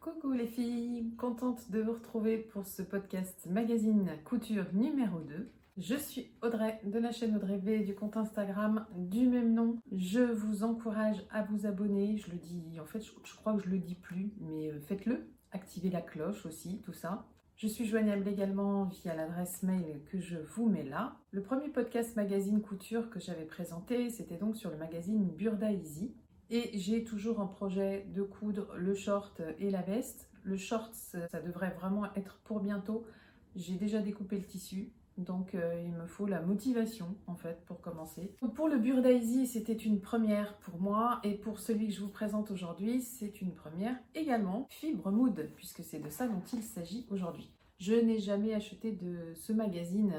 Coucou les filles, contente de vous retrouver pour ce podcast magazine couture numéro 2. Je suis Audrey de la chaîne Audrey V du compte Instagram du même nom. Je vous encourage à vous abonner, je le dis, en fait je crois que je le dis plus, mais faites-le. Activez la cloche aussi, tout ça. Je suis joignable également via l'adresse mail que je vous mets là. Le premier podcast magazine couture que j'avais présenté, c'était donc sur le magazine Burda Easy. Et j'ai toujours en projet de coudre le short et la veste. Le short, ça devrait vraiment être pour bientôt. J'ai déjà découpé le tissu, donc il me faut la motivation en fait pour commencer. Donc, pour le Burda Easy, c'était une première pour moi. Et pour celui que je vous présente aujourd'hui, c'est une première également. Fibre Mood, puisque c'est de ça dont il s'agit aujourd'hui. Je n'ai jamais acheté de ce magazine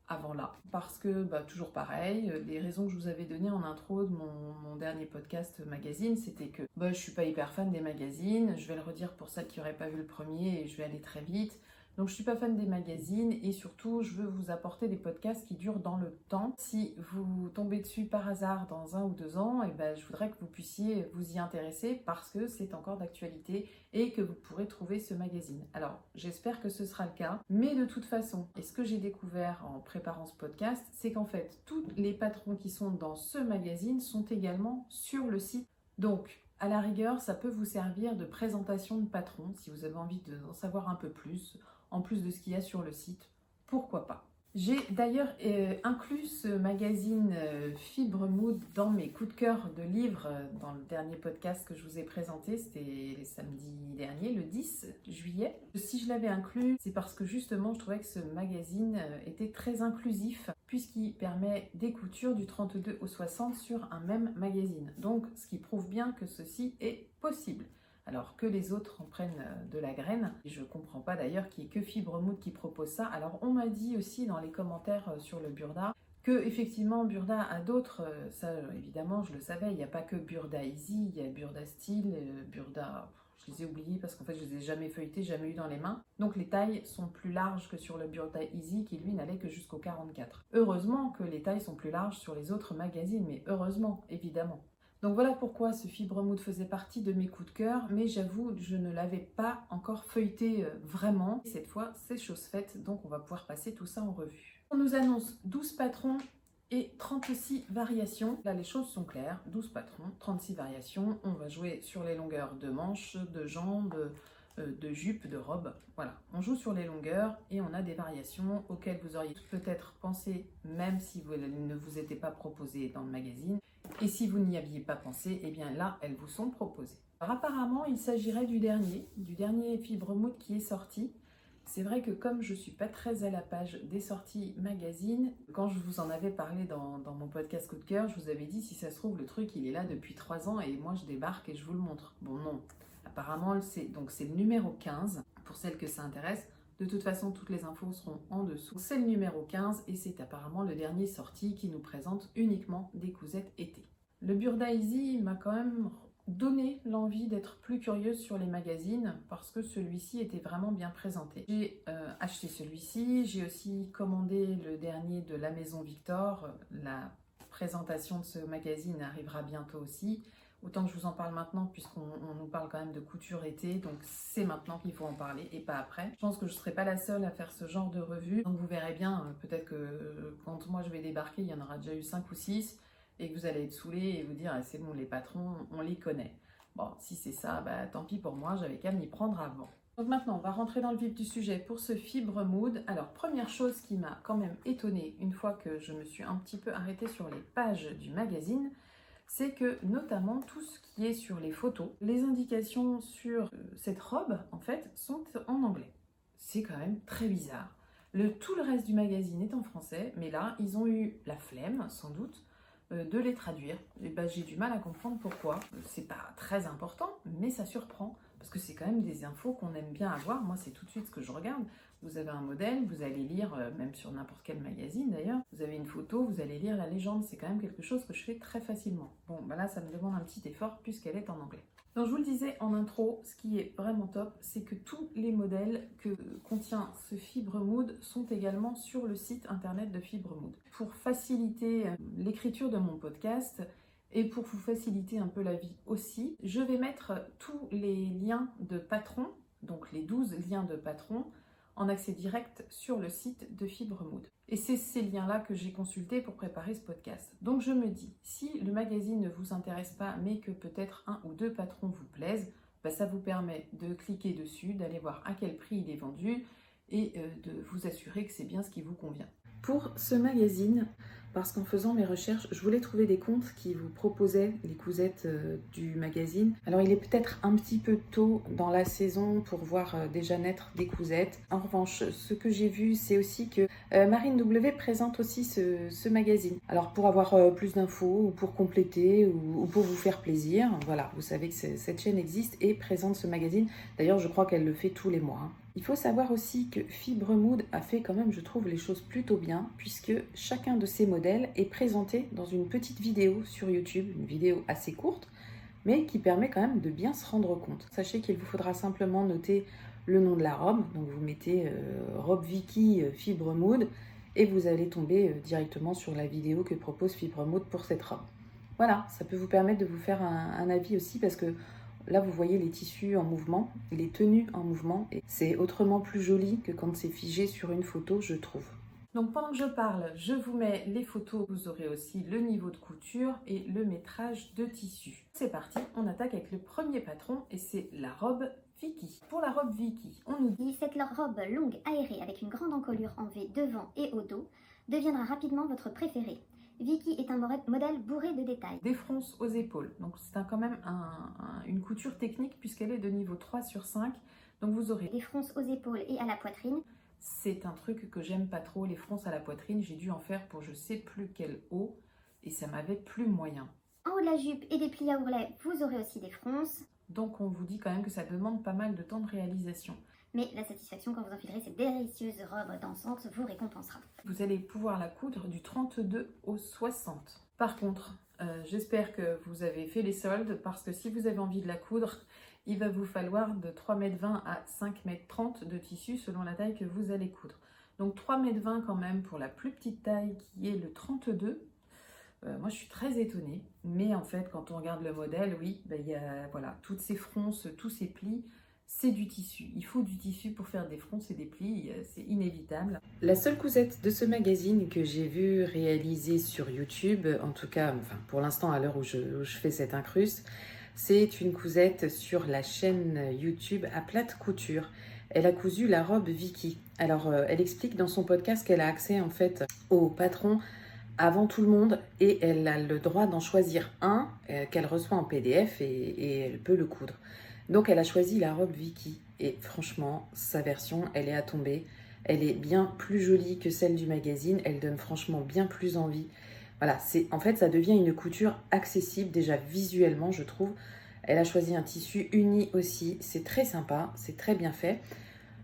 avant là, parce que toujours pareil, les raisons que je vous avais données en intro de mon dernier podcast magazine, c'était que je suis pas hyper fan des magazines, je vais le redire pour celles qui n'auraient pas vu le premier et je vais aller très vite. Donc je suis pas fan des magazines et surtout je veux vous apporter des podcasts qui durent dans le temps. Si vous tombez dessus par hasard dans 1 ou 2 ans, je voudrais que vous puissiez vous y intéresser parce que c'est encore d'actualité et que vous pourrez trouver ce magazine. Alors j'espère que ce sera le cas, mais de toute façon, et ce que j'ai découvert en préparant ce podcast, c'est qu'en fait tous les patrons qui sont dans ce magazine sont également sur le site. Donc à la rigueur, ça peut vous servir de présentation de patron si vous avez envie d'en savoir un peu plus, en plus de ce qu'il y a sur le site, pourquoi pas. J'ai d'ailleurs inclus ce magazine Fibre Mood dans mes coups de cœur de livres dans le dernier podcast que je vous ai présenté, c'était samedi dernier, le 10 juillet. Si je l'avais inclus, c'est parce que justement je trouvais que ce magazine était très inclusif puisqu'il permet des coutures du 32 au 60 sur un même magazine. Donc ce qui prouve bien que ceci est possible. Alors que les autres en prennent de la graine. Et je ne comprends pas d'ailleurs qu'il n'y ait que Fibre Mood qui propose ça. Alors on m'a dit aussi dans les commentaires sur le Burda que effectivement Burda a d'autres, ça évidemment je le savais, il n'y a pas que Burda Easy, il y a Burda Style, Burda... Je les ai oubliés parce qu'en fait je les ai jamais feuilletés, jamais eu dans les mains. Donc les tailles sont plus larges que sur le Burda Easy qui lui n'allait que jusqu'au 44. Heureusement que les tailles sont plus larges sur les autres magazines, mais heureusement, évidemment. Donc voilà pourquoi ce Fibre Mood faisait partie de mes coups de cœur, mais j'avoue, je ne l'avais pas encore feuilleté vraiment. Cette fois, c'est chose faite, donc on va pouvoir passer tout ça en revue. On nous annonce 12 patrons et 36 variations. Là, les choses sont claires, 12 patrons, 36 variations. On va jouer sur les longueurs de manches, de jambes, de jupes, de robes. Voilà, on joue sur les longueurs et on a des variations auxquelles vous auriez peut-être pensé, même si vous ne vous étaient pas proposées dans le magazine. Et si vous n'y aviez pas pensé, eh bien là, elles vous sont proposées. Alors apparemment, il s'agirait du dernier Fibre Mood qui est sorti. C'est vrai que comme je ne suis pas très à la page des sorties magazines, quand je vous en avais parlé dans mon podcast coup de cœur, je vous avais dit si ça se trouve le truc il est là depuis 3 ans et moi je débarque et je vous le montre. Bon non, apparemment c'est le numéro 15 pour celles que ça intéresse. De toute façon, toutes les infos seront en dessous. C'est le numéro 15 et c'est apparemment le dernier sorti qui nous présente uniquement des cousettes été. Le Burda Easy m'a quand même donné l'envie d'être plus curieuse sur les magazines parce que celui-ci était vraiment bien présenté. J'ai acheté celui-ci, j'ai aussi commandé le dernier de la Maison Victor. La présentation de ce magazine arrivera bientôt aussi. Autant que je vous en parle maintenant puisqu'on nous parle quand même de couture été, donc c'est maintenant qu'il faut en parler et pas après. Je pense que je ne serai pas la seule à faire ce genre de revue, donc vous verrez bien, peut-être que quand moi je vais débarquer, il y en aura déjà eu 5 ou 6 et que vous allez être saoulés et vous dire c'est bon, les patrons, on les connaît. Bon, si c'est ça, tant pis pour moi, j'avais qu'à m'y prendre avant. Donc maintenant, on va rentrer dans le vif du sujet pour ce Fibre Mood. Alors, première chose qui m'a quand même étonnée une fois que je me suis un petit peu arrêtée sur les pages du magazine, c'est que notamment tout ce qui est sur les photos, les indications sur cette robe, en fait, sont en anglais. C'est quand même très bizarre. Tout le reste du magazine est en français, mais là, ils ont eu la flemme, sans doute, de les traduire. Et j'ai du mal à comprendre pourquoi. C'est pas très important, mais ça surprend, parce que c'est quand même des infos qu'on aime bien avoir. Moi, c'est tout de suite ce que je regarde. Vous avez un modèle, vous allez lire, même sur n'importe quel magazine d'ailleurs, vous avez une photo, vous allez lire la légende, c'est quand même quelque chose que je fais très facilement. Bon, là, ça me demande un petit effort puisqu'elle est en anglais. Donc je vous le disais en intro, ce qui est vraiment top, c'est que tous les modèles que contient ce Fibre Mood sont également sur le site internet de Fibre Mood. Pour faciliter l'écriture de mon podcast, Et pour vous faciliter un peu la vie aussi, je vais mettre tous les liens de patrons, donc les 12 liens de patrons, en accès direct sur le site de Fibremood. Et c'est ces liens-là que j'ai consultés pour préparer ce podcast. Donc je me dis, si le magazine ne vous intéresse pas, mais que peut-être un ou deux patrons vous plaisent, ça vous permet de cliquer dessus, d'aller voir à quel prix il est vendu et de vous assurer que c'est bien ce qui vous convient. Pour ce magazine, parce qu'en faisant mes recherches, je voulais trouver des comptes qui vous proposaient les cousettes du magazine. Alors il est peut-être un petit peu tôt dans la saison pour voir déjà naître des cousettes. En revanche, ce que j'ai vu, c'est aussi que Marine W présente aussi ce magazine. Alors pour avoir plus d'infos, ou pour compléter, ou pour vous faire plaisir, voilà, vous savez que cette chaîne existe et présente ce magazine. D'ailleurs, je crois qu'elle le fait tous les mois, hein. Il faut savoir aussi que Fibremood a fait quand même, je trouve, les choses plutôt bien, puisque chacun de ces modèles est présenté dans une petite vidéo sur YouTube, une vidéo assez courte, mais qui permet quand même de bien se rendre compte. Sachez qu'il vous faudra simplement noter le nom de la robe, donc vous mettez robe Vicky Fibremood, et vous allez tomber directement sur la vidéo que propose Fibremood pour cette robe. Voilà, ça peut vous permettre de vous faire un avis aussi, parce que là, vous voyez les tissus en mouvement, les tenues en mouvement. Et c'est autrement plus joli que quand c'est figé sur une photo, je trouve. Donc pendant que je parle, je vous mets les photos. Vous aurez aussi le niveau de couture et le métrage de tissu. C'est parti, on attaque avec le premier patron et c'est la robe Vicky. Pour la robe Vicky, on nous dit: cette robe longue aérée avec une grande encolure en V devant et au dos deviendra rapidement votre préférée. Vicky est un modèle bourré de détails. Des fronces aux épaules. Donc c'est quand même une couture technique puisqu'elle est de niveau 3 sur 5. Donc vous aurez des fronces aux épaules et à la poitrine. C'est un truc que j'aime pas trop, les fronces à la poitrine. J'ai dû en faire pour je sais plus quel haut et ça m'avait plus moyen. En haut de la jupe et des plis à ourlet, vous aurez aussi des fronces. Donc on vous dit quand même que ça demande pas mal de temps de réalisation. Mais la satisfaction quand vous enfilerez cette délicieuse robe dansante vous récompensera. Vous allez pouvoir la coudre du 32 au 60. Par contre, j'espère que vous avez fait les soldes parce que si vous avez envie de la coudre, il va vous falloir de 3,20 m à 5,30 m de tissu selon la taille que vous allez coudre. Donc 3,20 m quand même pour la plus petite taille qui est le 32. Moi je suis très étonnée, mais en fait quand on regarde le modèle, oui, il y a voilà, toutes ces fronces, tous ces plis. C'est du tissu. Il faut du tissu pour faire des fronces et des plis, c'est inévitable. La seule cousette de ce magazine que j'ai vu réaliser sur YouTube, en tout cas pour l'instant à l'heure où je fais cette incruste, c'est une cousette sur la chaîne YouTube à plate couture. Elle a cousu la robe Vicky. Alors elle explique dans son podcast qu'elle a accès en fait au patron avant tout le monde et elle a le droit d'en choisir un qu'elle reçoit en PDF et elle peut le coudre. Donc elle a choisi la robe Vicky et franchement sa version elle est à tomber. Elle est bien plus jolie que celle du magazine, elle donne franchement bien plus envie. Voilà, en fait ça devient une couture accessible déjà visuellement je trouve. Elle a choisi un tissu uni aussi, c'est très sympa, c'est très bien fait.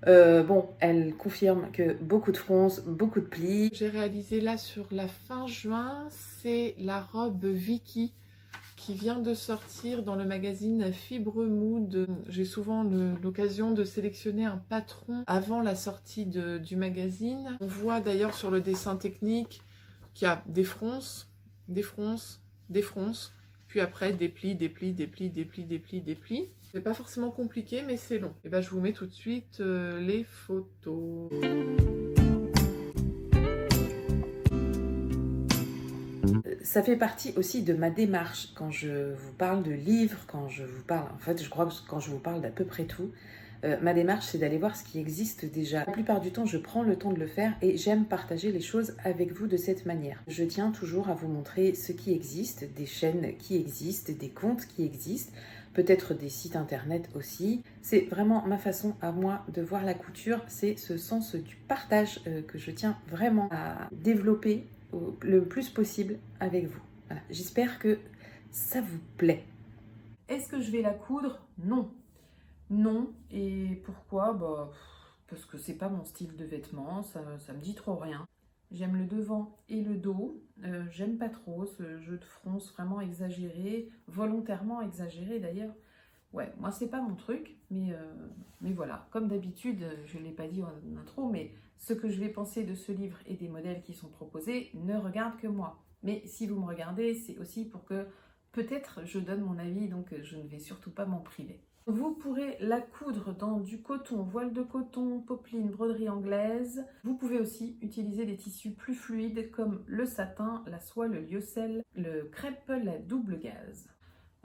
Bon, elle confirme que beaucoup de fronces, beaucoup de plis. J'ai réalisé là sur la fin juin, c'est la robe Vicky qui vient de sortir dans le magazine Fibremood. J'ai souvent l'occasion de sélectionner un patron avant la sortie du magazine. On voit d'ailleurs sur le dessin technique qu'il y a des fronces, des fronces, des fronces, puis après des plis, des plis, des plis, des plis, des plis, des plis. C'est pas forcément compliqué, mais c'est long. Et ben, je vous mets tout de suite les photos. Ça fait partie aussi de ma démarche quand je vous parle de livres, quand je vous parle, en fait je crois que quand je vous parle d'à peu près tout, ma démarche c'est d'aller voir ce qui existe déjà. La plupart du temps je prends le temps de le faire et j'aime partager les choses avec vous de cette manière. Je tiens toujours à vous montrer ce qui existe, des chaînes qui existent, des comptes qui existent, peut-être des sites internet aussi. C'est vraiment ma façon à moi de voir la couture, c'est ce sens du partage que je tiens vraiment à développer le plus possible avec vous. Voilà. J'espère que ça vous plaît. Est-ce que je vais la coudre? Non. Non. Et pourquoi? Parce que c'est pas mon style de vêtement, ça me dit trop rien. J'aime le devant et le dos. J'aime pas trop ce jeu de fronce vraiment exagéré, volontairement exagéré d'ailleurs. Ouais, moi c'est pas mon truc, mais voilà, comme d'habitude, je ne l'ai pas dit en intro, mais ce que je vais penser de ce livre et des modèles qui sont proposés ne regarde que moi. Mais si vous me regardez, c'est aussi pour que peut-être je donne mon avis, donc je ne vais surtout pas m'en priver. Vous pourrez la coudre dans du coton, voile de coton, popeline, broderie anglaise. Vous pouvez aussi utiliser des tissus plus fluides comme le satin, la soie, le lyocell, le crêpe, la double gaze.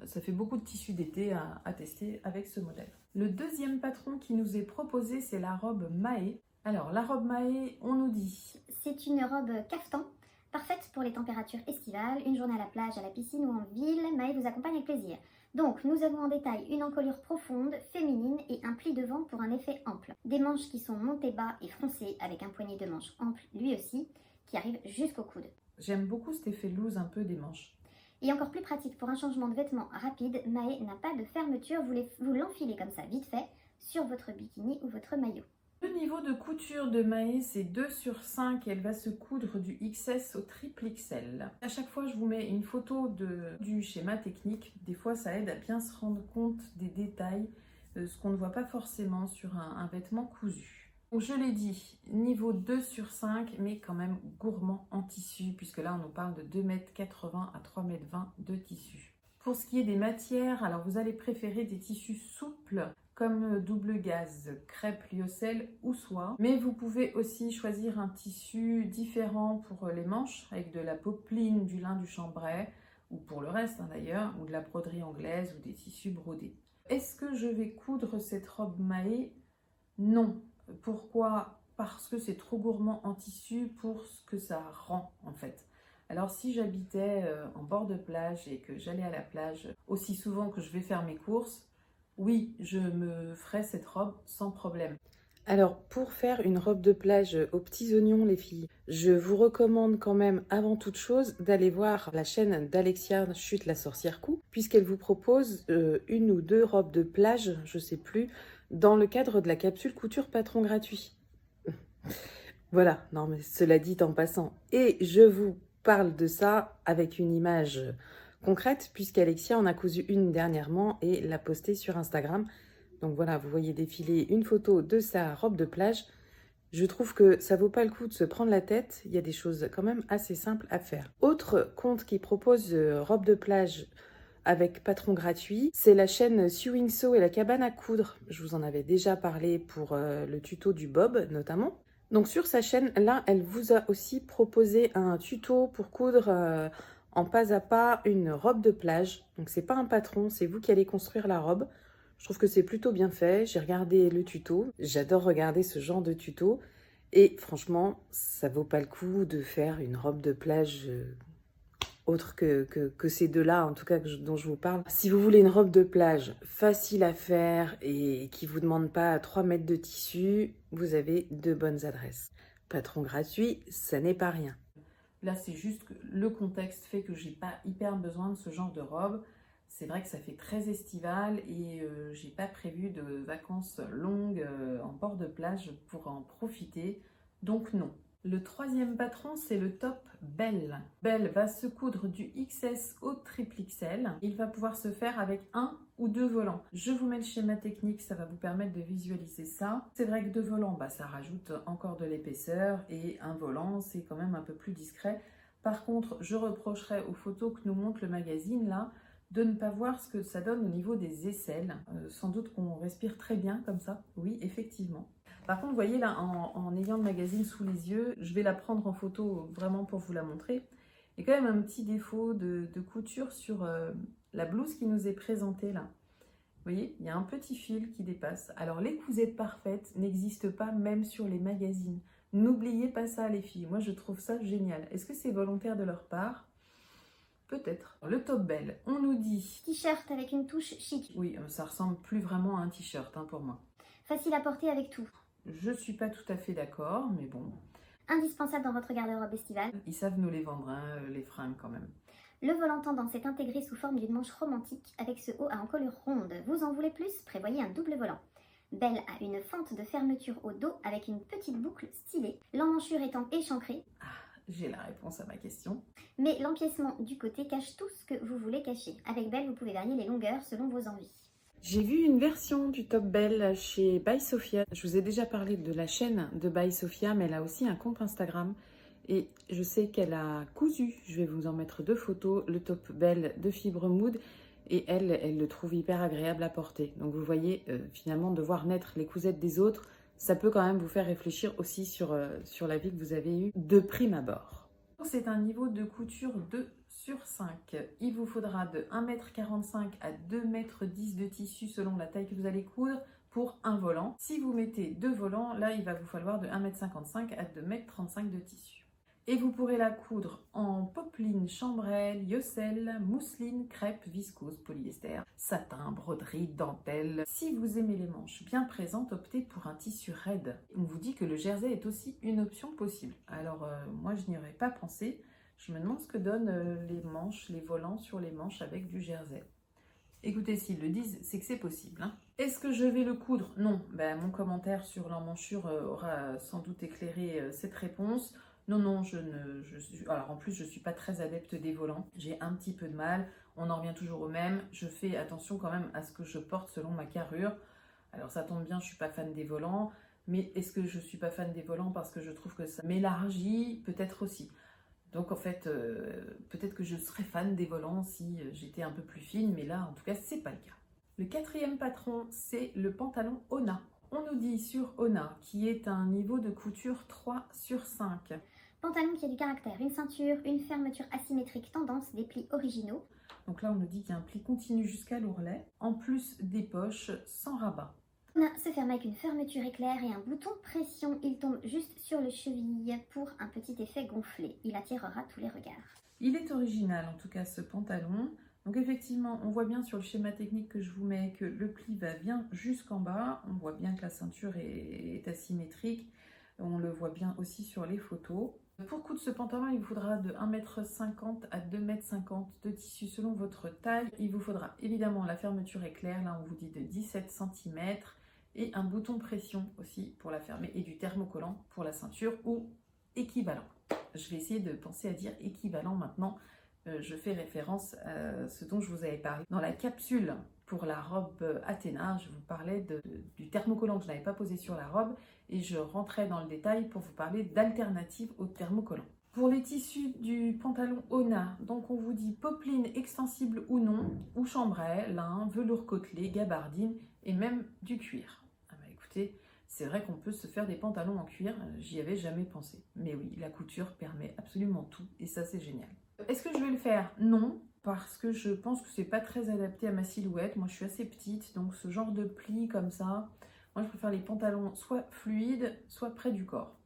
Ça fait beaucoup de tissus d'été à tester avec ce modèle. Le deuxième patron qui nous est proposé, c'est la robe Mahé. Alors, la robe Mahé, on nous dit... C'est une robe caftan, parfaite pour les températures estivales, une journée à la plage, à la piscine ou en ville. Mahé vous accompagne avec plaisir. Donc, nous avons en détail une encolure profonde, féminine et un pli devant pour un effet ample. Des manches qui sont montées bas et froncées avec un poignet de manche ample, lui aussi, qui arrive jusqu'au coude. J'aime beaucoup cet effet loose un peu des manches. Et encore plus pratique pour un changement de vêtements rapide, Mahé n'a pas de fermeture, vous l'enfilez comme ça, vite fait, sur votre bikini ou votre maillot. Le niveau de couture de Mahé, c'est 2/5 et elle va se coudre du XS au triple XL. À chaque fois, je vous mets une photo du schéma technique. Des fois, ça aide à bien se rendre compte des détails, ce qu'on ne voit pas forcément sur un vêtement cousu. Donc, je l'ai dit, niveau 2/5, mais quand même gourmand en tissu, puisque là, on nous parle de 2,80 m à 3,20 m de tissu. Pour ce qui est des matières, alors vous allez préférer des tissus souples, comme double gaze, crêpe, lyocell ou soie. Mais vous pouvez aussi choisir un tissu différent pour les manches, avec de la popeline, du lin, du chambray, ou pour le reste d'ailleurs, ou de la broderie anglaise ou des tissus brodés. Est-ce que je vais coudre cette robe Mahé? Non. Pourquoi? Parce que c'est trop gourmand en tissu pour ce que ça rend en fait. Alors si j'habitais en bord de plage et que j'allais à la plage aussi souvent que je vais faire mes courses, oui, je me ferai cette robe sans problème. Alors, pour faire une robe de plage aux petits oignons, les filles, je vous recommande quand même, avant toute chose, d'aller voir la chaîne d'Alexia Chute la sorcière coup, puisqu'elle vous propose une ou deux robes de plage, je sais plus, dans le cadre de la capsule couture patron gratuit. Voilà, non mais cela dit en passant. Et je vous parle de ça avec une image concrète, puisqu'Alexia en a cousu une dernièrement et l'a postée sur Instagram. Donc voilà, vous voyez défiler une photo de sa robe de plage. Je trouve que ça vaut pas le coup de se prendre la tête. Il y a des choses quand même assez simples à faire. Autre compte qui propose robe de plage avec patron gratuit, c'est la chaîne Sewing Sew et la cabane à coudre. Je vous en avais déjà parlé pour le tuto du bob notamment. Donc sur sa chaîne, là, elle vous a aussi proposé un tuto pour coudre en pas à pas une robe de plage. Donc c'est pas un patron, c'est vous qui allez construire la robe. Je trouve que c'est plutôt bien fait. J'ai regardé le tuto. J'adore regarder ce genre de tuto. Et franchement, ça vaut pas le coup de faire une robe de plage autre que ces deux-là, en tout cas dont je vous parle. Si vous voulez une robe de plage facile à faire et qui vous demande pas 3 mètres de tissu, vous avez deux bonnes adresses. Patron gratuit, ça n'est pas rien. Là, c'est juste que le contexte fait que j'ai pas hyper besoin de ce genre de robe. C'est vrai que ça fait très estival et j'ai pas prévu de vacances longues en bord de plage pour en profiter, donc non. Le troisième patron, c'est le top Belle. Belle va se coudre du XS au triple XL. Il va pouvoir se faire avec un ou deux volants. Je vous mets le schéma technique, ça va vous permettre de visualiser ça. C'est vrai que deux volants, ça rajoute encore de l'épaisseur et un volant, c'est quand même un peu plus discret. Par contre, je reprocherais aux photos que nous montre le magazine là, de ne pas voir ce que ça donne au niveau des aisselles. Sans doute qu'on respire très bien comme ça. Oui, effectivement. Par contre, vous voyez là, en ayant le magazine sous les yeux, je vais la prendre en photo vraiment pour vous la montrer. Il y a quand même un petit défaut de couture sur la blouse qui nous est présentée là. Vous voyez, il y a un petit fil qui dépasse. Alors, les cousettes parfaites n'existent pas même sur les magazines. N'oubliez pas ça, les filles. Moi, je trouve ça génial. Est-ce que c'est volontaire de leur part ? Peut-être. Le top Belle, on nous dit... T-shirt avec une touche chic. Oui, ça ressemble plus vraiment à un t-shirt pour moi. Facile à porter avec tout. Je suis pas tout à fait d'accord, mais bon. Indispensable dans votre garde-robe estivale. Ils savent nous les vendre, les fringues quand même. Le volant tendance est intégré sous forme d'une manche romantique avec ce haut à encolure ronde. Vous en voulez plus? Prévoyez un double volant. Belle a une fente de fermeture au dos avec une petite boucle stylée, l'emmanchure étant échancrée. Ah, j'ai la réponse à ma question. Mais l'empiècement du côté cache tout ce que vous voulez cacher. Avec Belle, vous pouvez varier les longueurs selon vos envies. J'ai vu une version du top Belle chez By Sophia. Je vous ai déjà parlé de la chaîne de By Sophia, mais elle a aussi un compte Instagram. Et je sais qu'elle a cousu, je vais vous en mettre 2 photos, le top belle de Fibre Mood. Et elle le trouve hyper agréable à porter. Donc vous voyez, finalement, de voir naître les cousettes des autres, ça peut quand même vous faire réfléchir aussi sur la vie que vous avez eue de prime abord. C'est un niveau de couture 2/5. Il vous faudra de 1,45 m à 2,10 m de tissu selon la taille que vous allez coudre pour un volant. Si vous mettez 2 volants, là, il va vous falloir de 1,55 m à 2,35 m de tissu. Et vous pourrez la coudre en popeline, chambrelle, yossel, mousseline, crêpe, viscose, polyester, satin, broderie, dentelle. Si vous aimez les manches bien présentes, optez pour un tissu raide. On vous dit que le jersey est aussi une option possible. Alors moi je n'y aurais pas pensé. Je me demande ce que donnent les manches, les volants sur les manches avec du jersey. Écoutez, s'ils le disent, c'est que c'est possible. Hein. Est-ce que je vais le coudre? Non. Mon commentaire sur l'emmanchure aura sans doute éclairé cette réponse. Non, alors en plus je ne suis pas très adepte des volants, j'ai un petit peu de mal, on en revient toujours au même, je fais attention quand même à ce que je porte selon ma carrure. Alors ça tombe bien, je ne suis pas fan des volants, mais est-ce que je ne suis pas fan des volants parce que je trouve que ça m'élargit? Peut-être aussi. Donc en fait, peut-être que je serais fan des volants si j'étais un peu plus fine, mais là en tout cas c'est pas le cas. Le 4e patron, c'est le pantalon Ona. On nous dit sur Ona, qui est un niveau de couture 3/5. Pantalon qui a du caractère, une ceinture, une fermeture asymétrique tendance, des plis originaux. Donc là, on nous dit qu'il y a un pli continu jusqu'à l'ourlet, en plus des poches sans rabat. On a se ferme avec une fermeture éclair et un bouton pression. Il tombe juste sur le cheville pour un petit effet gonflé. Il attirera tous les regards. Il est original en tout cas ce pantalon. Donc effectivement, on voit bien sur le schéma technique que je vous mets que le pli va bien jusqu'en bas. On voit bien que la ceinture est asymétrique. On le voit bien aussi sur les photos. Pour coudre ce pantalon, il vous faudra de 1,50 m à 2,50 m de tissu selon votre taille. Il vous faudra évidemment la fermeture éclair, là on vous dit de 17 cm, et un bouton pression aussi pour la fermer, et du thermocollant pour la ceinture ou équivalent. Je vais essayer de penser à dire équivalent maintenant. Je fais référence à ce dont je vous avais parlé dans la capsule pour la robe Athéna. Je vous parlais du thermocollant que je n'avais pas posé sur la robe et je rentrais dans le détail pour vous parler d'alternatives au thermocollant. Pour les tissus du pantalon Ona, donc on vous dit popeline extensible ou non, ou chambray, lin, velours côtelé, gabardine et même du cuir. Écoutez, c'est vrai qu'on peut se faire des pantalons en cuir, j'y avais jamais pensé. Mais oui, la couture permet absolument tout et ça c'est génial. Est-ce que je vais le faire? Non, parce que je pense que c'est pas très adapté à ma silhouette. Moi je suis assez petite, donc ce genre de pli comme ça, moi je préfère les pantalons soit fluides, soit près du corps.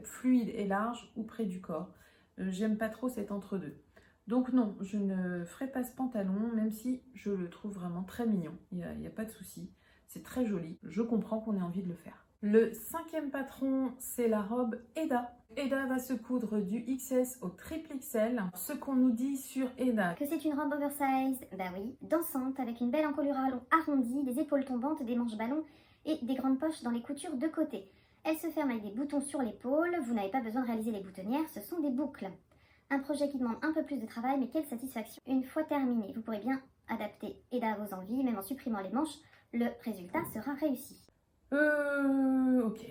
Fluide et large ou près du corps. J'aime pas trop cet entre-deux. Donc non, je ne ferai pas ce pantalon, même si je le trouve vraiment très mignon. Il n'y a pas de souci. C'est très joli. Je comprends qu'on ait envie de le faire. Le 5e patron, c'est la robe Eda. Eda va se coudre du XS au triple XL. Ce qu'on nous dit sur Eda, que c'est une robe oversize, bah oui, dansante, avec une belle encolure arrondie, des épaules tombantes, des manches ballons et des grandes poches dans les coutures de côté. Elle se ferme avec des boutons sur l'épaule, vous n'avez pas besoin de réaliser les boutonnières, ce sont des boucles. Un projet qui demande un peu plus de travail, mais quelle satisfaction. Une fois terminé, vous pourrez bien adapter Eda à vos envies, même en supprimant les manches, le résultat sera réussi. Ok.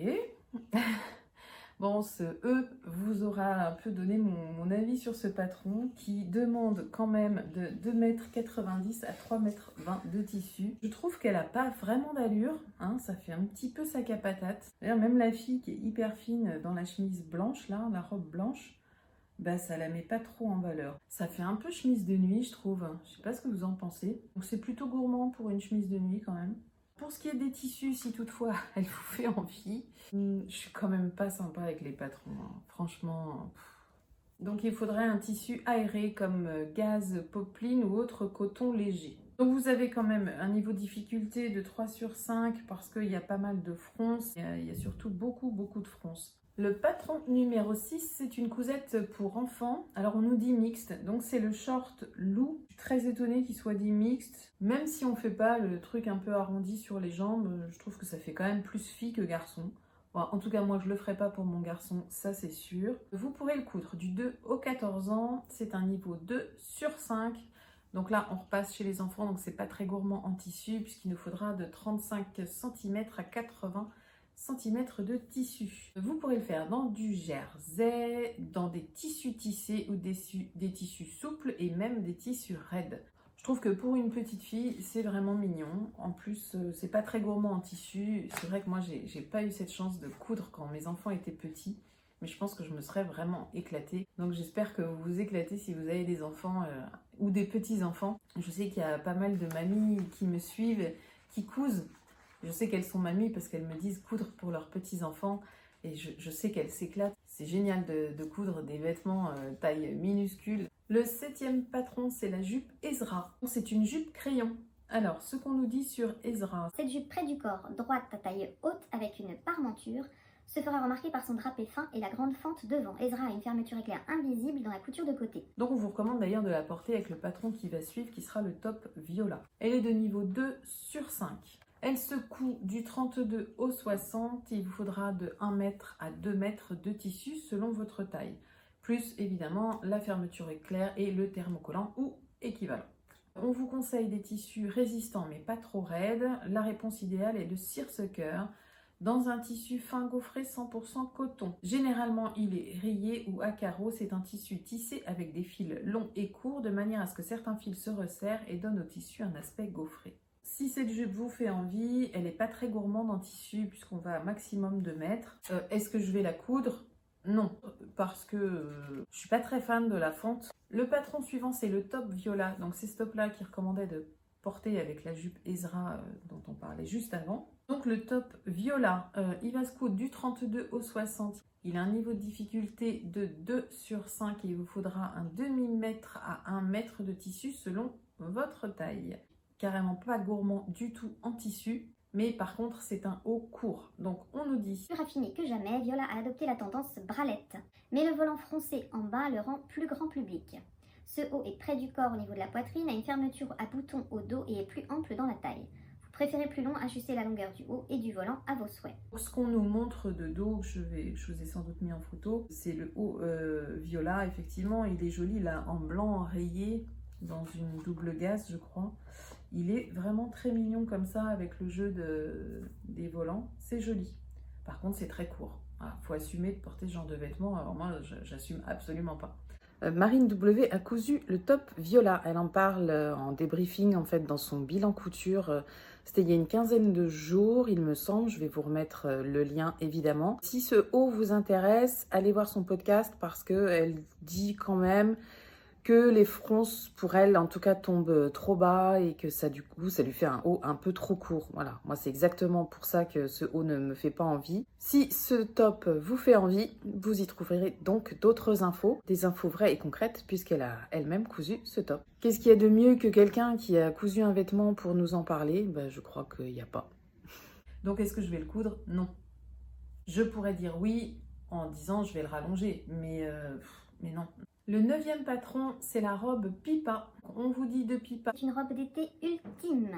Bon, ce vous aura un peu donné mon avis sur ce patron qui demande quand même de 2,90 m à 3,20 m de tissu. Je trouve qu'elle n'a pas vraiment d'allure, hein, ça fait un petit peu sac à patate. D'ailleurs, même la fille qui est hyper fine dans la chemise blanche, là, la robe blanche, bah ça la met pas trop en valeur. Ça fait un peu chemise de nuit, je trouve. Je sais pas ce que vous en pensez. Donc c'est plutôt gourmand pour une chemise de nuit quand même. Pour ce qui est des tissus, si toutefois elle vous fait envie, je suis quand même pas sympa avec les patrons, hein. Franchement. Donc il faudrait un tissu aéré comme gaze, popeline ou autre coton léger. Donc vous avez quand même un niveau de difficulté de 3/5 parce qu'il y a pas mal de fronces. Il y a surtout beaucoup de fronces. Le patron numéro 6, c'est une cousette pour enfants. Alors on nous dit mixte, donc c'est le short loup. Je suis très étonnée qu'il soit dit mixte. Même si on ne fait pas le truc un peu arrondi sur les jambes, je trouve que ça fait quand même plus fille que garçon. Bon, en tout cas, moi, je ne le ferai pas pour mon garçon, ça c'est sûr. Vous pourrez le coudre du 2 au 14 ans. C'est un niveau 2/5. Donc là, on repasse chez les enfants, donc c'est pas très gourmand en tissu, puisqu'il nous faudra de 35 cm à 80 cm de tissu. Vous pourrez le faire dans du jersey, dans des tissus tissés ou des tissus souples et même des tissus raides. Je trouve que pour une petite fille, c'est vraiment mignon. En plus, c'est pas très gourmand en tissu. C'est vrai que moi, j'ai pas eu cette chance de coudre quand mes enfants étaient petits. Mais je pense que je me serais vraiment éclatée. Donc j'espère que vous vous éclatez si vous avez des enfants ou des petits-enfants. Je sais qu'il y a pas mal de mamies qui me suivent, qui cousent. Je sais qu'elles sont mamies parce qu'elles me disent coudre pour leurs petits-enfants. Et je sais qu'elles s'éclatent. C'est génial de coudre des vêtements taille minuscule. Le 7e patron, c'est la jupe Ezra. C'est une jupe crayon. Alors, ce qu'on nous dit sur Ezra. Cette jupe près du corps, droite à taille haute avec une parmenture, se fera remarquer par son drapé fin et la grande fente devant. Ezra a une fermeture éclair invisible dans la couture de côté. Donc on vous recommande d'ailleurs de la porter avec le patron qui va suivre, qui sera le top viola. Elle est de niveau 2/5. Elle se coud du 32 au 60. Il vous faudra de 1 mètre à 2 mètres de tissu selon votre taille. Plus évidemment la fermeture éclair et le thermocollant ou équivalent. On vous conseille des tissus résistants mais pas trop raides. La réponse idéale est le seersucker dans un tissu fin gaufré 100% coton. Généralement, il est rayé ou à carreaux. C'est un tissu tissé avec des fils longs et courts de manière à ce que certains fils se resserrent et donnent au tissu un aspect gaufré. Si cette jupe vous fait envie, elle n'est pas très gourmande en tissu puisqu'on va à maximum 2 mètres. Est-ce que je vais la coudre? Non, parce que je suis pas très fan de la fente. Le patron suivant, c'est le top viola. Donc c'est ce top-là qui recommandait de porter avec la jupe Ezra dont on parlait juste avant. Donc le top viola, il va se coudre du 32 au 60. Il a un niveau de difficulté de 2/5 et il vous faudra un demi-mètre à 1 mètre de tissu selon votre taille. Carrément pas gourmand du tout en tissu, mais par contre c'est un haut court. Donc on nous dit... Plus raffiné que jamais, Viola a adopté la tendance bralette. Mais le volant froncé en bas le rend plus grand public. Ce haut est près du corps au niveau de la poitrine, a une fermeture à boutons au dos et est plus ample dans la taille. Vous préférez plus long, ajustez la longueur du haut et du volant à vos souhaits. Ce qu'on nous montre de dos, je vous ai sans doute mis en photo, c'est le haut viola, effectivement, il est joli là en blanc rayé dans une double gaze je crois. Il est vraiment très mignon comme ça avec le jeu des volants, c'est joli. Par contre c'est très court, faut assumer de porter ce genre de vêtements, alors moi j'assume absolument pas. Marine W a cousu le top viola, elle en parle en débriefing en fait dans son bilan couture, c'était il y a une quinzaine de jours il me semble, je vais vous remettre le lien évidemment. Si ce haut vous intéresse, allez voir son podcast parce qu'elle dit quand même que les fronces pour elle en tout cas tombent trop bas et que ça du coup ça lui fait un haut un peu trop court. Voilà, moi c'est exactement pour ça que ce haut ne me fait pas envie. Si ce top vous fait envie, vous y trouverez donc d'autres infos, des infos vraies et concrètes puisqu'elle a elle-même cousu ce top. Qu'est-ce qu'il y a de mieux que quelqu'un qui a cousu un vêtement pour nous en parler? Je crois qu'il n'y a pas. Donc est-ce que je vais le coudre? Non. Je pourrais dire oui en disant je vais le rallonger, mais non. Le 9e patron, c'est la robe Pipa. On vous dit de Pipa. C'est une robe d'été ultime.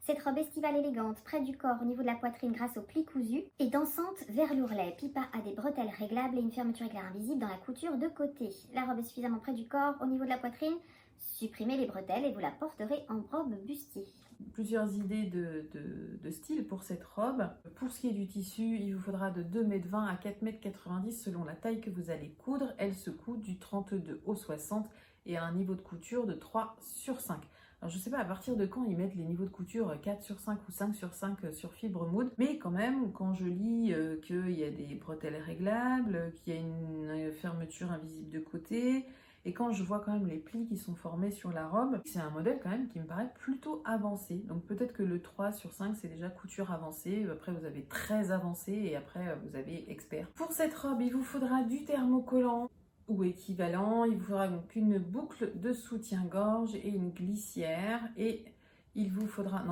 Cette robe estivale élégante, près du corps, au niveau de la poitrine grâce aux plis cousus, et dansante vers l'ourlet. Pipa a des bretelles réglables et une fermeture éclair invisible dans la couture de côté. La robe est suffisamment près du corps, au niveau de la poitrine. Supprimez les bretelles et vous la porterez en robe bustier. Plusieurs idées de style pour cette robe. Pour ce qui est du tissu, il vous faudra de 2,20 m à 4,90 m selon la taille que vous allez coudre. Elle se coud du 32 au 60 et a un niveau de couture de 3/5. Alors je ne sais pas à partir de quand ils mettent les niveaux de couture 4/5 ou 5/5 sur Fibre Mood, mais quand même quand je lis qu'il y a des bretelles réglables, qu'il y a une fermeture invisible de côté, et quand je vois quand même les plis qui sont formés sur la robe, c'est un modèle quand même qui me paraît plutôt avancé. Donc peut-être que le 3/5 c'est déjà couture avancée, après vous avez très avancé et après vous avez expert. Pour cette robe, il vous faudra du thermocollant ou équivalent, il vous faudra donc une boucle de soutien-gorge et une glissière et il vous faudra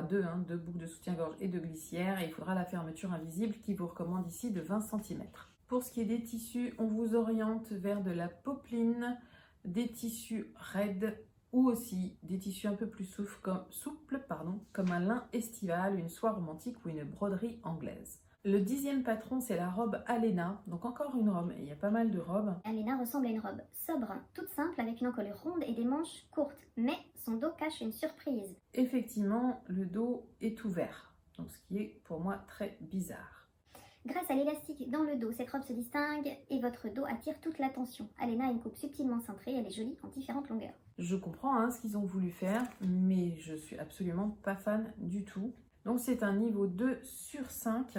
deux boucles de soutien-gorge et de glissière et il faudra la fermeture invisible qui vous recommande ici de 20 cm. Pour ce qui est des tissus, on vous oriente vers de la popeline, des tissus raides ou aussi des tissus un peu plus souples comme un lin estival, une soie romantique ou une broderie anglaise. Le 10e patron, c'est la robe Alena. Donc encore une robe, il y a pas mal de robes. Alena ressemble à une robe sobre, toute simple avec une encolure ronde et des manches courtes, mais son dos cache une surprise. Effectivement, le dos est ouvert, donc ce qui est pour moi très bizarre. Grâce à l'élastique dans le dos, cette robe se distingue et votre dos attire toute l'attention. Alena a une coupe subtilement cintrée, elle est jolie en différentes longueurs. Je comprends hein, ce qu'ils ont voulu faire, mais je suis absolument pas fan du tout. Donc c'est un niveau 2 sur 5.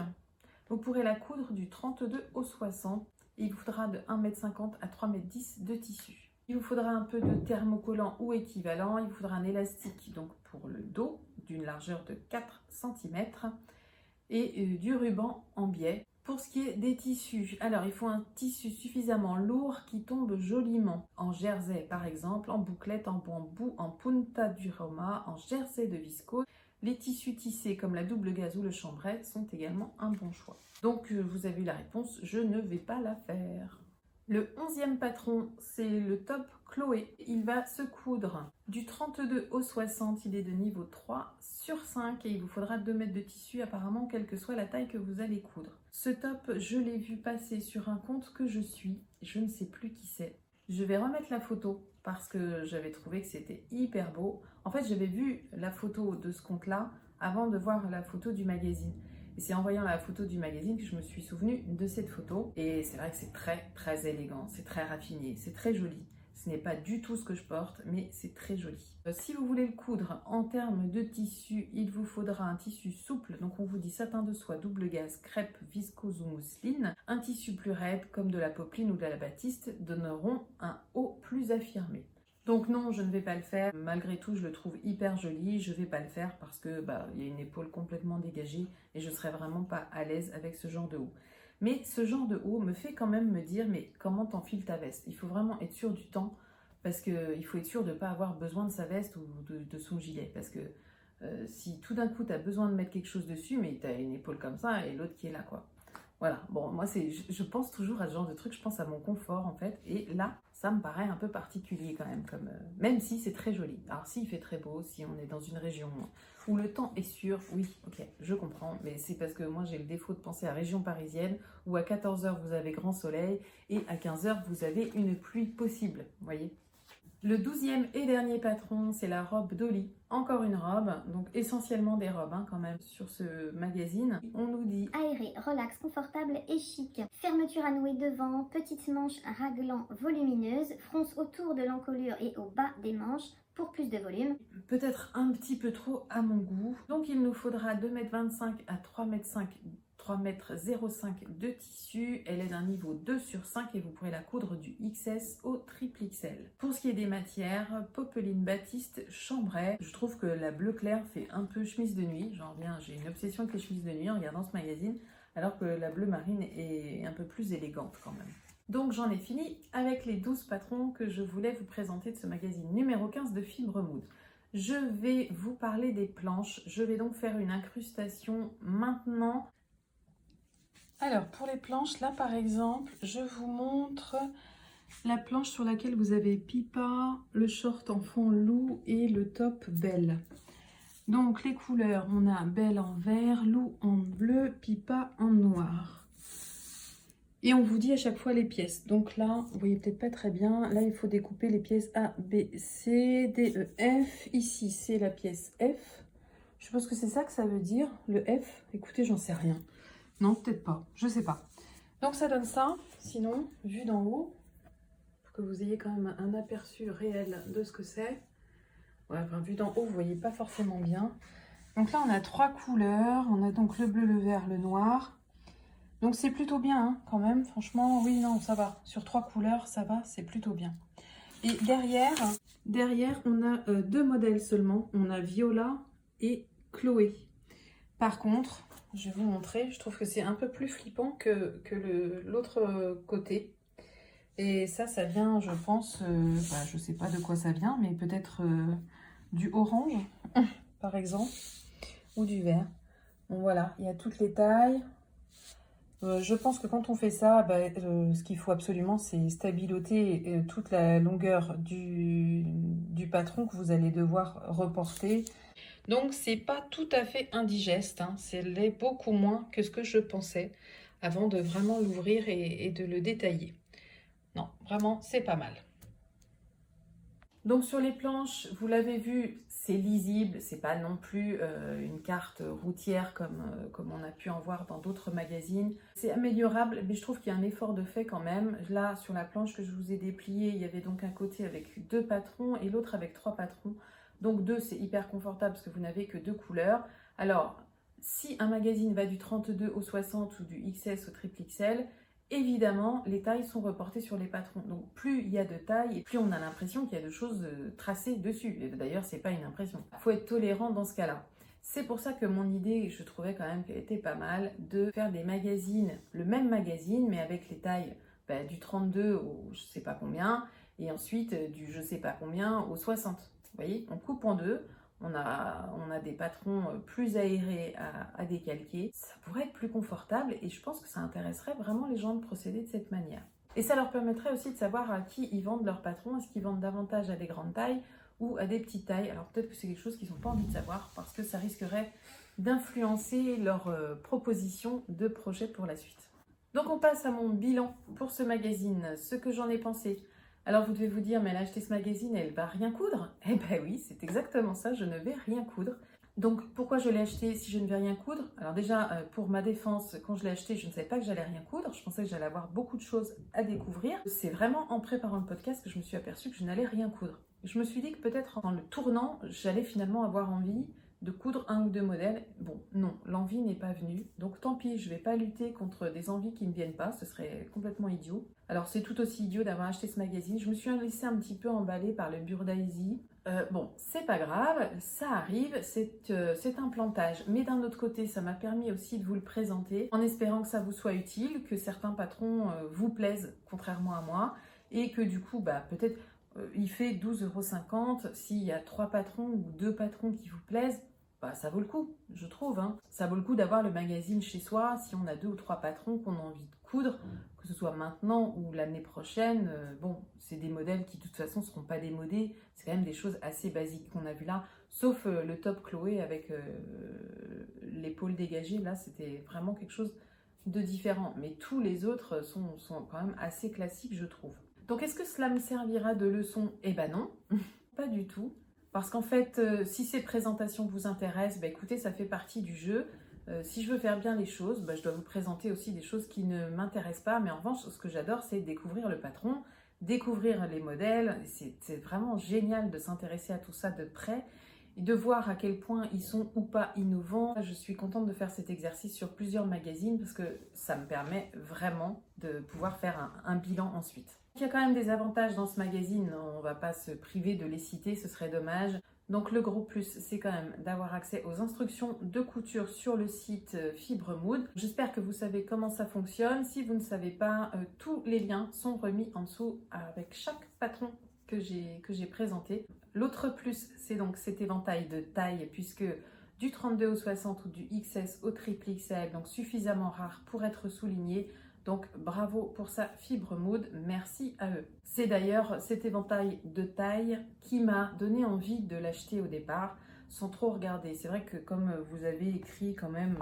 Vous pourrez la coudre du 32 au 60. Il vous faudra de 1,50 m à 3,10 m de tissu. Il vous faudra un peu de thermocollant ou équivalent. Il vous faudra un élastique donc pour le dos d'une largeur de 4 cm et du ruban en biais. Pour ce qui est des tissus, alors il faut un tissu suffisamment lourd qui tombe joliment en jersey par exemple, en bouclette, en bambou, en punta di Roma, en jersey de viscose. Les tissus tissés comme la double gaze ou le chambray sont également un bon choix. Donc vous avez eu la réponse, je ne vais pas la faire. Le 11e patron, c'est le top Chloé. Il va se coudre du 32 au 60, il est de niveau 3 sur 5 et il vous faudra 2 mètres de tissu apparemment, quelle que soit la taille que vous allez coudre. Ce top, je l'ai vu passer sur un compte que je suis, je ne sais plus qui c'est. Je vais remettre la photo parce que j'avais trouvé que c'était hyper beau. En fait, j'avais vu la photo de ce compte-là avant de voir la photo du magazine. Et c'est en voyant la photo du magazine que je me suis souvenue de cette photo. Et c'est vrai que c'est très élégant, c'est très raffiné, c'est très joli. Ce n'est pas du tout ce que je porte, mais c'est très joli. Si vous voulez le coudre en termes de tissu, il vous faudra un tissu souple. Donc on vous dit satin de soie, double gaze, crêpe, viscose ou mousseline. Un tissu plus raide comme de la popeline ou de la batiste donneront un haut plus affirmé. Donc non, je ne vais pas le faire. Malgré tout, je le trouve hyper joli. Je ne vais pas le faire parce que il y a une épaule complètement dégagée et je ne serais vraiment pas à l'aise avec ce genre de haut. Mais ce genre de haut me fait quand même me dire, mais comment t'enfiles ta veste? Il faut vraiment être sûr du temps parce qu'il faut être sûr de ne pas avoir besoin de sa veste ou de son gilet. Parce que si tout d'un coup tu as besoin de mettre quelque chose dessus, mais tu as une épaule comme ça et l'autre qui est là quoi. Voilà, bon, moi je pense toujours à ce genre de truc, je pense à mon confort en fait, et là, ça me paraît un peu particulier quand même, même si c'est très joli. Alors s'il fait très beau, si on est dans une région où le temps est sûr, oui, ok, je comprends, mais c'est parce que moi j'ai le défaut de penser à région parisienne, où à 14 h vous avez grand soleil, et à 15 h vous avez une pluie possible, vous voyez. Le 12e et dernier patron, c'est la robe Dolly. Encore une robe, donc essentiellement des robes quand même sur ce magazine. On nous dit aéré, relax, confortable et chic. Fermeture à nouer devant, petite manche raglant volumineuse, fronce autour de l'encolure et au bas des manches pour plus de volume. Peut-être un petit peu trop à mon goût. Donc il nous faudra 2,25 m à 3,05 m 3,05 m de tissu. Elle est d'un niveau 2 sur 5 et vous pourrez la coudre du XS au triple XL. Pour ce qui est des matières, popeline, batiste, chambray. Je trouve que la bleu clair fait un peu chemise de nuit. J'en reviens, j'ai une obsession avec les chemises de nuit en regardant ce magazine, alors que la bleu marine est un peu plus élégante quand même. Donc j'en ai fini avec les 12 patrons que je voulais vous présenter de ce magazine numéro 15 de Fibre Mood. Je vais vous parler des planches. Je vais donc faire une incrustation maintenant. Alors, pour les planches, là par exemple, je vous montre la planche sur laquelle vous avez Pipa, le short en fond loup et le top Belle. Donc, les couleurs, on a Belle en vert, loup en bleu, Pipa en noir. Et on vous dit à chaque fois les pièces. Donc là, vous voyez peut-être pas très bien. Là, il faut découper les pièces A, B, C, D, E, F. Ici, c'est la pièce F. Je pense que c'est ça que ça veut dire, le F. Écoutez, j'en sais rien. Non, peut-être pas, je sais pas. Donc ça donne ça, sinon, vu d'en haut, pour que vous ayez quand même un aperçu réel de ce que c'est. Ouais, enfin, vu d'en haut, vous voyez pas forcément bien. Donc là, on a 3 couleurs. On a donc le bleu, le vert, le noir. Donc c'est plutôt bien, quand même. Franchement, oui, non, ça va. Sur 3 couleurs, ça va, c'est plutôt bien. Et derrière, on a 2 modèles seulement. On a Viola et Chloé. Par contre, je vais vous montrer, je trouve que c'est un peu plus flippant que l'autre côté. Et ça vient, je pense, je sais pas de quoi ça vient, mais peut-être du orange, par exemple, ou du vert. Bon, voilà, il y a toutes les tailles. Je pense que quand on fait ça, ce qu'il faut absolument, c'est stabiloter toute la longueur du patron que vous allez devoir reporter. Donc, c'est pas tout à fait indigeste, c'est beaucoup moins que ce que je pensais avant de vraiment l'ouvrir et de le détailler. Non, vraiment, c'est pas mal. Donc sur les planches, vous l'avez vu, c'est lisible, c'est pas non plus une carte routière comme on a pu en voir dans d'autres magazines. C'est améliorable, mais je trouve qu'il y a un effort de fait quand même. Là, sur la planche que je vous ai dépliée, il y avait donc un côté avec 2 patrons et l'autre avec 3 patrons. Donc 2, c'est hyper confortable parce que vous n'avez que 2 couleurs. Alors, si un magazine va du 32 au 60 ou du XS au triple XL, évidemment, les tailles sont reportées sur les patrons. Donc, plus il y a de tailles, et plus on a l'impression qu'il y a de choses tracées dessus. Et d'ailleurs, c'est pas une impression. Il faut être tolérant dans ce cas-là. C'est pour ça que mon idée, je trouvais quand même qu'elle était pas mal, de faire des magazines, le même magazine, mais avec les tailles du 32 au je sais pas combien, et ensuite du je sais pas combien au 60. Vous voyez, on coupe en deux. On a des patrons plus aérés à décalquer. Ça pourrait être plus confortable et je pense que ça intéresserait vraiment les gens de procéder de cette manière. Et ça leur permettrait aussi de savoir à qui ils vendent leurs patrons. Est-ce qu'ils vendent davantage à des grandes tailles ou à des petites tailles? Alors peut-être que c'est quelque chose qu'ils n'ont pas envie de savoir parce que ça risquerait d'influencer leur proposition de projet pour la suite. Donc on passe à mon bilan pour ce magazine, ce que j'en ai pensé. Alors vous devez vous dire, mais elle a acheté ce magazine, elle va rien coudre? Eh ben oui, c'est exactement ça, je ne vais rien coudre. Donc pourquoi je l'ai acheté si je ne vais rien coudre? Alors déjà, pour ma défense, quand je l'ai acheté, je ne savais pas que j'allais rien coudre, je pensais que j'allais avoir beaucoup de choses à découvrir. C'est vraiment en préparant le podcast que je me suis aperçue que je n'allais rien coudre. Je me suis dit que peut-être en le tournant, j'allais finalement avoir envie de coudre 1 ou 2 modèles. Bon, non, l'envie n'est pas venue. Donc tant pis, je ne vais pas lutter contre des envies qui ne viennent pas, ce serait complètement idiot. Alors c'est tout aussi idiot d'avoir acheté ce magazine. Je me suis laissée un petit peu emballer par le Burdaisy. Bon, c'est pas grave, ça arrive, c'est un plantage. Mais d'un autre côté, ça m'a permis aussi de vous le présenter en espérant que ça vous soit utile, que certains patrons vous plaisent, contrairement à moi, et que du coup, peut-être il fait 12,50 €. S'il y a 3 patrons ou 2 patrons qui vous plaisent, ça vaut le coup, je trouve. Ça vaut le coup d'avoir le magazine chez soi si on a 2 ou 3 patrons qu'on a envie de coudre, que ce soit maintenant ou l'année prochaine. Bon, c'est des modèles qui de toute façon ne seront pas démodés. C'est quand même des choses assez basiques qu'on a vu là, sauf le top Chloé avec l'épaule dégagée. Là, c'était vraiment quelque chose de différent. Mais tous les autres sont quand même assez classiques, je trouve. Donc, est-ce que cela me servira de leçon? Eh ben non, pas du tout. Parce qu'en fait, si ces présentations vous intéressent, écoutez, ça fait partie du jeu. Si je veux faire bien les choses, je dois vous présenter aussi des choses qui ne m'intéressent pas. Mais en revanche, ce que j'adore, c'est découvrir le patron, découvrir les modèles. C'est vraiment génial de s'intéresser à tout ça de près et de voir à quel point ils sont ou pas innovants. Je suis contente de faire cet exercice sur plusieurs magazines parce que ça me permet vraiment de pouvoir faire un bilan ensuite. Il y a quand même des avantages dans ce magazine, on ne va pas se priver de les citer, ce serait dommage. Donc le gros plus, c'est quand même d'avoir accès aux instructions de couture sur le site Fibremood. J'espère que vous savez comment ça fonctionne. Si vous ne savez pas, tous les liens sont remis en dessous avec chaque patron que j'ai présenté. L'autre plus, c'est donc cet éventail de taille, puisque du 32 au 60 ou du XS au triple XL, donc suffisamment rare pour être souligné. Donc bravo pour ça Fibremood, merci à eux. C'est d'ailleurs cet éventail de taille qui m'a donné envie de l'acheter au départ sans trop regarder. C'est vrai que comme vous avez écrit quand même,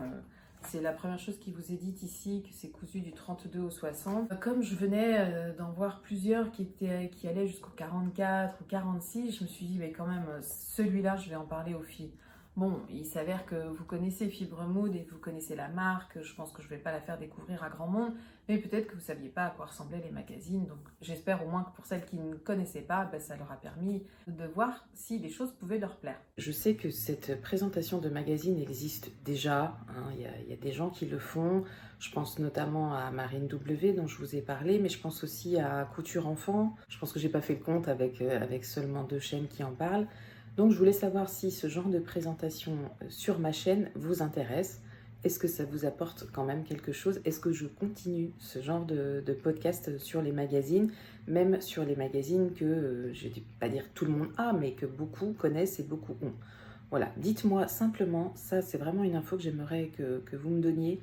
c'est la première chose qui vous est dite ici, que c'est cousu du 32 au 60. Comme je venais d'en voir plusieurs qui allaient jusqu'au 44 ou 46, je me suis dit mais quand même celui-là je vais en parler aux filles. Bon, il s'avère que vous connaissez Fibremood et vous connaissez la marque, je pense que je ne vais pas la faire découvrir à grand monde, mais peut-être que vous ne saviez pas à quoi ressemblaient les magazines, donc j'espère au moins que pour celles qui ne connaissaient pas, ça leur a permis de voir si les choses pouvaient leur plaire. Je sais que cette présentation de magazine existe déjà, il y a des gens qui le font, je pense notamment à Marine W dont je vous ai parlé, mais je pense aussi à Couture Enfant, je pense que je n'ai pas fait le compte avec seulement 2 chaînes qui en parlent. Donc je voulais savoir si ce genre de présentation sur ma chaîne vous intéresse. Est-ce que ça vous apporte quand même quelque chose? Est-ce que je continue ce genre de podcast sur les magazines, même sur les magazines que, je ne vais pas dire tout le monde a, mais que beaucoup connaissent et beaucoup ont? Voilà, dites-moi simplement, ça c'est vraiment une info que j'aimerais que vous me donniez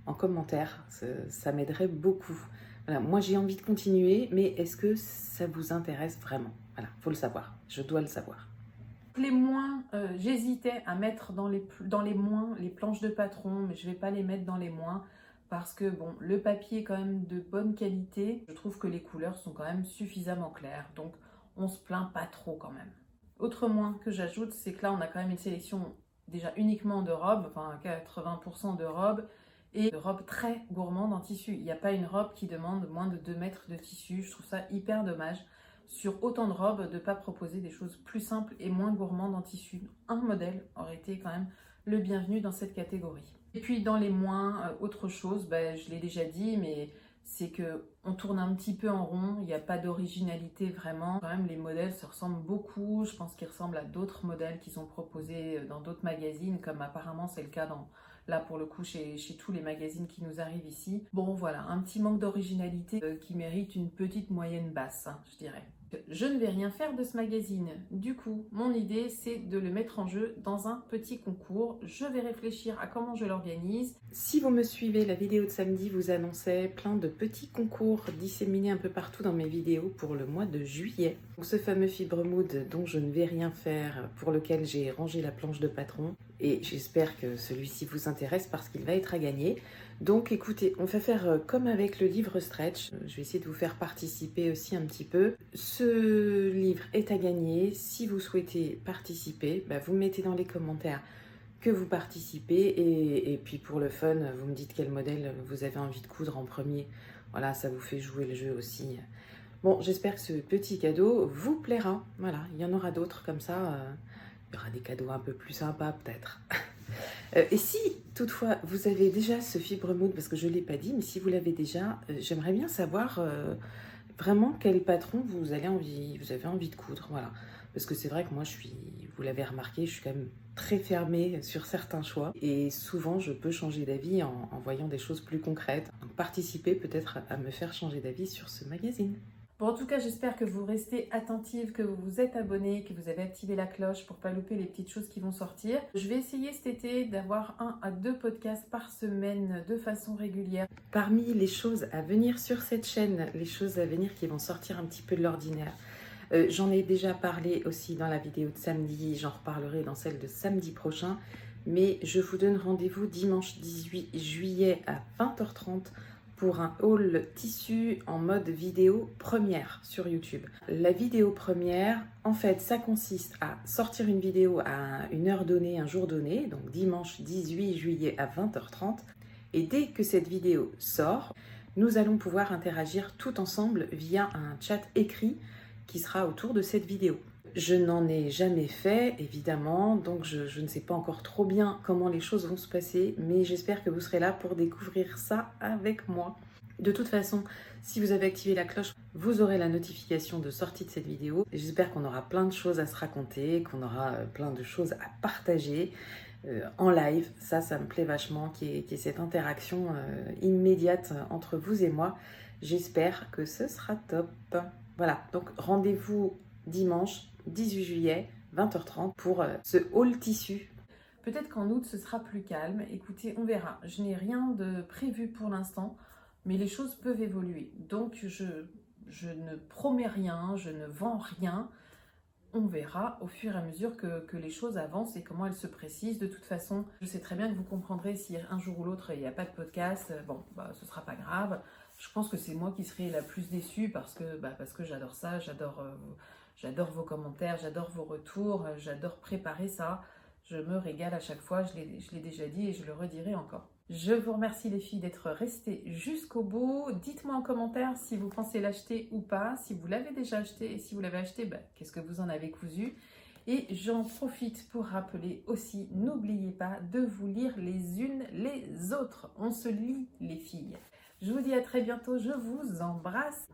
en commentaire, ça m'aiderait beaucoup. Voilà, moi j'ai envie de continuer, mais est-ce que ça vous intéresse vraiment? Voilà, il faut le savoir, je dois le savoir. Les moins, j'hésitais à mettre dans les moins les planches de patron, mais je ne vais pas les mettre dans les moins parce que bon, le papier est quand même de bonne qualité. Je trouve que les couleurs sont quand même suffisamment claires. Donc on se plaint pas trop quand même. Autre moins que j'ajoute, c'est que là on a quand même une sélection déjà uniquement de robes, enfin 80% de robes, et de robes très gourmandes en tissu. Il n'y a pas une robe qui demande moins de 2 mètres de tissu. Je trouve ça hyper dommage sur autant de robes de ne pas proposer des choses plus simples et moins gourmandes en tissu. Un modèle aurait été quand même le bienvenu dans cette catégorie. Et puis dans les moins, autre chose, je l'ai déjà dit, mais c'est que on tourne un petit peu en rond, il n'y a pas d'originalité vraiment. Quand même les modèles se ressemblent beaucoup, je pense qu'ils ressemblent à d'autres modèles qui sont proposés dans d'autres magazines, comme apparemment c'est le cas là pour le coup chez tous les magazines qui nous arrivent ici. Bon voilà, un petit manque d'originalité qui mérite une petite moyenne basse, je dirais. Je ne vais rien faire de ce magazine. Du coup, mon idée, c'est de le mettre en jeu dans un petit concours. Je vais réfléchir à comment je l'organise. Si vous me suivez, la vidéo de samedi vous annonçait plein de petits concours disséminés un peu partout dans mes vidéos pour le mois de juillet. Donc, ce fameux Fibre Mood dont je ne vais rien faire, pour lequel j'ai rangé la planche de patron. Et j'espère que celui-ci vous intéresse parce qu'il va être à gagner. Donc écoutez, on va faire comme avec le livre Stretch. Je vais essayer de vous faire participer aussi un petit peu. Ce livre est à gagner. Si vous souhaitez participer, vous mettez dans les commentaires que vous participez. Et puis pour le fun, vous me dites quel modèle vous avez envie de coudre en premier. Voilà, ça vous fait jouer le jeu aussi. Bon, j'espère que ce petit cadeau vous plaira. Voilà, il y en aura d'autres comme ça. Il y aura des cadeaux un peu plus sympas peut-être. Et si toutefois vous avez déjà ce Fibre Mood, parce que je ne l'ai pas dit, mais si vous l'avez déjà, j'aimerais bien savoir vraiment quel patron vous avez envie de coudre. Voilà. Parce que c'est vrai que moi vous l'avez remarqué, je suis quand même très fermée sur certains choix. Et souvent je peux changer d'avis en voyant des choses plus concrètes. Donc participez peut-être à me faire changer d'avis sur ce magazine. Bon, en tout cas, j'espère que vous restez attentive, que vous vous êtes abonné, que vous avez activé la cloche pour ne pas louper les petites choses qui vont sortir. Je vais essayer cet été d'avoir 1 à 2 podcasts par semaine de façon régulière. Parmi les choses à venir sur cette chaîne, les choses à venir qui vont sortir un petit peu de l'ordinaire, j'en ai déjà parlé aussi dans la vidéo de samedi, j'en reparlerai dans celle de samedi prochain, mais je vous donne rendez-vous dimanche 18 juillet à 20h30 pour un haul tissu en mode vidéo première sur YouTube. La vidéo première, en fait, ça consiste à sortir une vidéo à une heure donnée, un jour donné, donc dimanche 18 juillet à 20h30. Et dès que cette vidéo sort, nous allons pouvoir interagir tout ensemble via un chat écrit qui sera autour de cette vidéo. Je n'en ai jamais fait, évidemment, donc je ne sais pas encore trop bien comment les choses vont se passer, mais j'espère que vous serez là pour découvrir ça avec moi. De toute façon, si vous avez activé la cloche, vous aurez la notification de sortie de cette vidéo. J'espère qu'on aura plein de choses à se raconter, qu'on aura plein de choses à partager en live. Ça me plaît vachement, qu'il y ait cette interaction immédiate entre vous et moi. J'espère que ce sera top. Voilà, donc rendez-vous dimanche 18 juillet, 20h30 pour ce haul tissu. Peut-être qu'en août, ce sera plus calme. Écoutez, on verra. Je n'ai rien de prévu pour l'instant, mais les choses peuvent évoluer. Donc, je ne promets rien, je ne vends rien. On verra au fur et à mesure que les choses avancent et comment elles se précisent. De toute façon, je sais très bien que vous comprendrez si un jour ou l'autre, il n'y a pas de podcast. Bon, ce ne sera pas grave. Je pense que c'est moi qui serai la plus déçue parce que j'adore ça, j'adore vos commentaires, j'adore vos retours, j'adore préparer ça. Je me régale à chaque fois, je l'ai déjà dit et je le redirai encore. Je vous remercie les filles d'être restées jusqu'au bout. Dites-moi en commentaire si vous pensez l'acheter ou pas, si vous l'avez déjà acheté et si vous l'avez acheté, qu'est-ce que vous en avez cousu. Et j'en profite pour rappeler aussi, n'oubliez pas de vous lire les unes les autres. On se lit les filles. Je vous dis à très bientôt, je vous embrasse.